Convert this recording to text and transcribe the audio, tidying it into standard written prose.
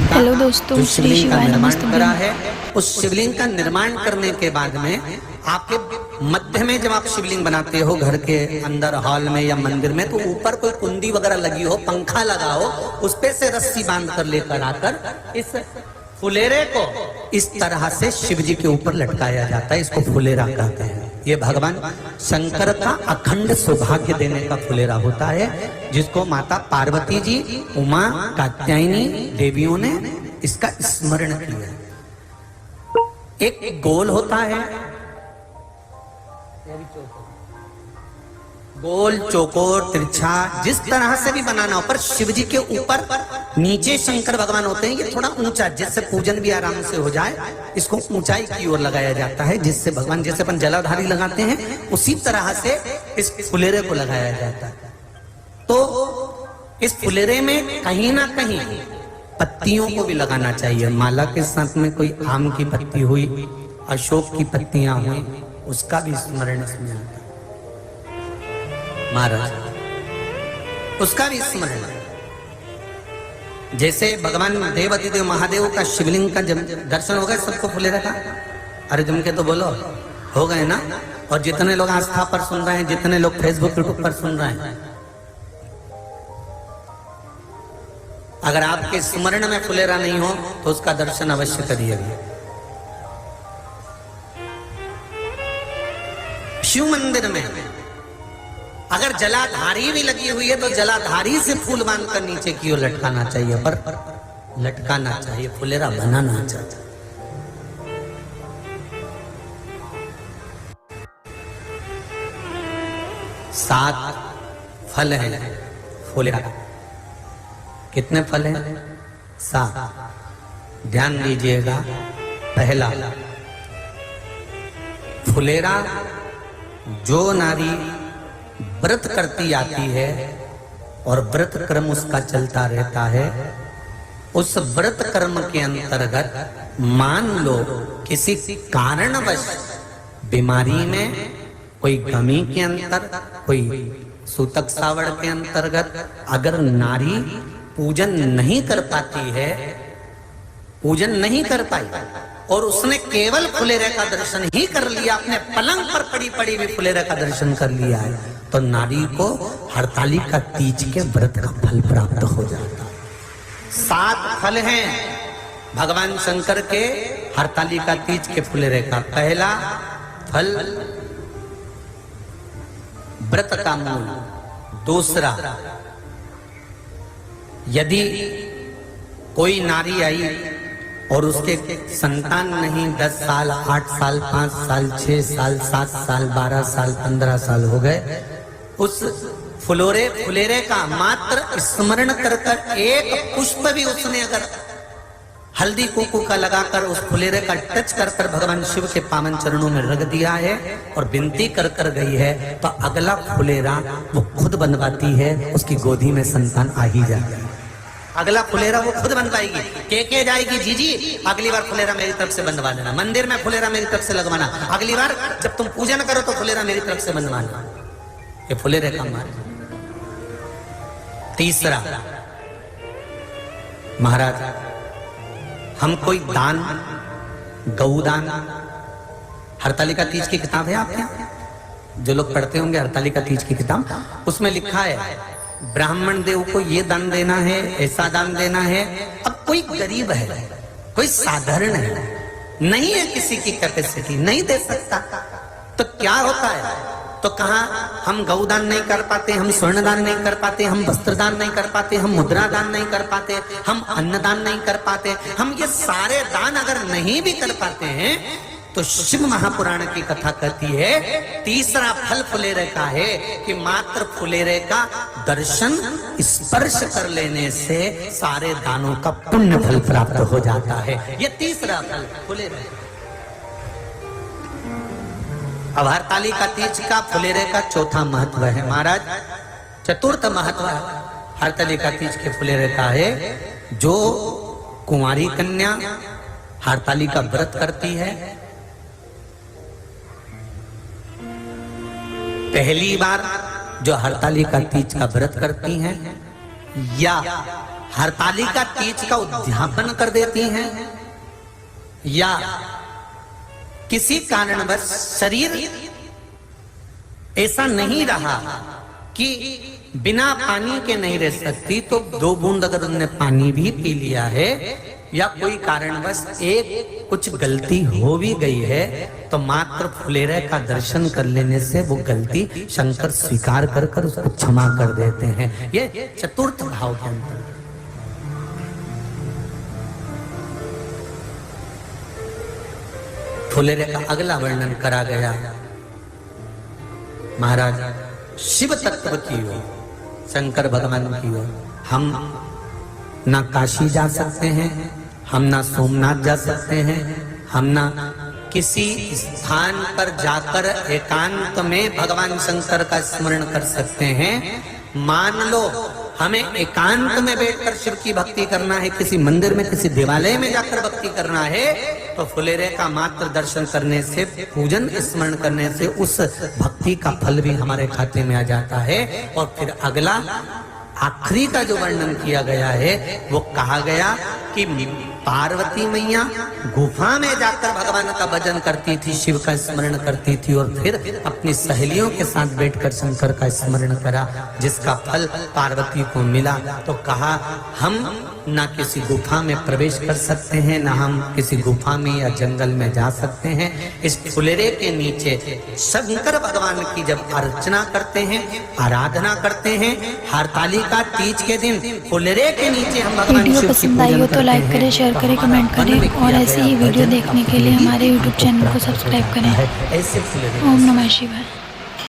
का हेलो दोस्तों, जो श्री शिवलिंग का शिवाय निर्माण नमस्तुभ्यं। करा है, उस शिवलिंग का निर्माण करने के बाद में आपके मध्य में जब आप शिवलिंग बनाते हो घर के अंदर हॉल में या मंदिर में, तो ऊपर कोई कुंडी वगैरह लगी हो, पंखा लगा हो, उस पे से रस्सी बांध कर लेकर आकर इस फुलेरे को इस तरह से शिव जी के ऊपर लटकाया जाता है। इसको फुलेरा कहते हैं। ये भगवान शंकर का अखंड सौभाग्य देने का फुलेरा होता है, जिसको माता पार्वती जी, उमा, कात्यायनी देवियों ने इसका स्मरण किया। एक गोल होता है, गोल, चौकोर, तिरछा, जिस तरह से भी बनाना हो, पर शिव जी के ऊपर नीचे शंकर भगवान होते हैं। ये थोड़ा ऊंचा, जिससे पूजन भी आराम से हो जाए, इसको ऊंचाई की ओर लगाया जाता है, जिससे भगवान, जैसे अपन जलाधारी लगाते हैं, उसी तरह से इस फुलेरे को लगाया जाता है। तो इस फुलेरे में कहीं ना कहीं पत्तियों को भी लगाना चाहिए। माला के साथ में कोई आम की पत्ती हुई, अशोक की पत्तियां हुई, उसका भी स्मरण इसमें आता है महाराज, उसका भी स्मरण। जैसे भगवान देवाधिदेव महादेव का शिवलिंग का दर्शन हो गए सबको फुलेरा का? अरे जम के तो बोलो, हो गए ना? और जितने लोग आस्था पर सुन रहे हैं, जितने लोग फेसबुक यूट्यूब पर सुन रहे हैं, अगर आपके स्मरण में फुलेरा नहीं हो तो उसका दर्शन अवश्य करिएगा। शिव मंदिर में अगर जलाधारी भी लगी हुई है तो जलाधारी से फूल बांधकर नीचे की ओर लटकाना चाहिए, पर लटकाना चाहिए, फुलेरा बनाना चाहिए। सात फल हैं फुलेरा। कितने फल हैं? 7। ध्यान दीजिएगा। पहला, फुलेरा जो नारी व्रत करती आती है और व्रत कर्म उसका चलता रहता है, उस व्रत कर्म के अंतर्गत मान लो किसी कारणवश बीमारी में, कोई गमी के अंतर, कोई सूतक सावड़ के अंतर्गत अगर नारी पूजन नहीं कर पाती है, पूजन नहीं कर पाई और उसने केवल फुलेरे का दर्शन ही कर लिया, अपने पलंग पर पड़ी पड़ी भी फुलेरे का दर्शन कर लिया है, तो नारी को हरतालिका तीज के व्रत का फल प्राप्त हो जाता है। 7 फल हैं भगवान शंकर के हरतालिका तीज के फुलेरे का। पहला फल व्रत का मूल। दूसरा, यदि कोई नारी आई और उसके संतान नहीं, 10 साल, 8 साल, 5 साल, 6 साल, 7 साल, 12 साल, 15 साल हो गए, उस फुलेरे का मात्र स्मरण कर कर एक पुष्प भी उसने अगर हल्दी कुकू का लगाकर उस फुलेरे का टच कर कर भगवान शिव के पावन चरणों में रख दिया है और विनती कर कर गई है, तो अगला फुलेरा वो खुद बनवाती है, उसकी गोदी में संतान आ ही जाता है। अगला फुलेरा वो खुद बनवाएगी, के जाएगी, जीजी अगली बार फुलेरा मेरी तरफ से बनवा देना, मंदिर में फुलेरा मेरी तरफ से लगवाना, अगली बार जब तुम पूजन करो तो फुलेरा मेरी तरफ से बनवाना। ये फुलेरे का मार्ग। तीसरा, महाराज हम कोई दान, गौदान, हरतालिका तीज की किताब है आपके यहाँ, जो लोग पढ़ते होंगे हरतालिका तीज की किताब, उसमें लिखा है ब्राह्मण देव को ये दान देना है, ऐसा दान देना है। अब कोई गरीब है, कोई साधारण है, नहीं है किसी की कैपेसिटी, नहीं दे सकता, तो क्या होता है? तो कहा हम गौदान नहीं कर पाते, हम स्वर्ण दान नहीं कर पाते, हम वस्त्र दान नहीं कर पाते, हम मुद्रा दान नहीं कर पाते, हम अन्नदान नहीं कर पाते, हम ये सारे दान अगर नहीं भी कर पाते हैं, तो शिव महापुराण की कथा कहती है तीसरा फल फुलेरे का है कि मात्र फुलेरे का दर्शन, स्पर्श कर लेने से सारे दानों का पुण्य फल प्राप्त हो जाता है। ये तीसरा फल फुलेरे। अब हरतालिका तीज का फुलेरे का चौथा महत्व है महाराज। चतुर्थ महत्व हरतालिका तीज के फुलेरे का है, जो कुंवारी कन्या हरतालिका व्रत करती है, पहली बार जो हरतालिका तीज का व्रत करती हैं, या हरतालिका तीज का उद्यापन कर देती हैं, या किसी कारणवश शरीर ऐसा नहीं रहा कि बिना पानी के नहीं रह सकती, तो 2 बूंद अगर उन्होंने पानी भी पी लिया है, या कोई कारणवश एक कुछ गलती हो भी गई है, तो मात्र फुलेरे का दर्शन कर लेने से वो गलती शंकर स्वीकार कर उसको क्षमा कर देते हैं। ये चतुर्थ भाव के अंदर फुलेरे का अगला वर्णन करा गया। महाराज शिव तत्व की ओर, शंकर भगवान की ओर हम ना काशी जा सकते हैं, हम ना सोमनाथ जा सकते हैं, हम ना किसी स्थान पर जाकर एकांत में भगवान शंकर का स्मरण कर सकते हैं। मान लो हमें एकांत में बैठकर शिव की भक्ति करना है, किसी मंदिर में किसी देवालय में जाकर भक्ति करना है, तो फुलेरे का मात्र दर्शन करने से, पूजन स्मरण करने से उस भक्ति का फल भी हमारे खाते में आ जाता है। और फिर अगला आखिरी का जो वर्णन किया गया है वो कहा गया कि पार्वती मैया गुफा में जाकर भगवान का भजन करती थी, शिव का स्मरण करती थी, और फिर अपनी सहेलियों के साथ बैठकर शंकर का स्मरण करा, जिसका फल पार्वती को मिला। तो कहा हम ना किसी गुफा में प्रवेश कर सकते हैं, ना हम किसी गुफा में या जंगल में जा सकते हैं। इस फुलेरे के नीचे शंकर भगवान की जब अर्चना करते हैं, आराधना करते हैं, हरतालिका तीज के दिन फुलेरे के नीचे हम भगवान वीडियो शिव की पसंद आई हो तो लाइक करें, शेयर करें, कमेंट करें, और ऐसे ही वीडियो देखने के लिए हमारे YouTube चैनल को सब्सक्राइब करें। ऐसे फुलेरे ओम नमः शिवाय।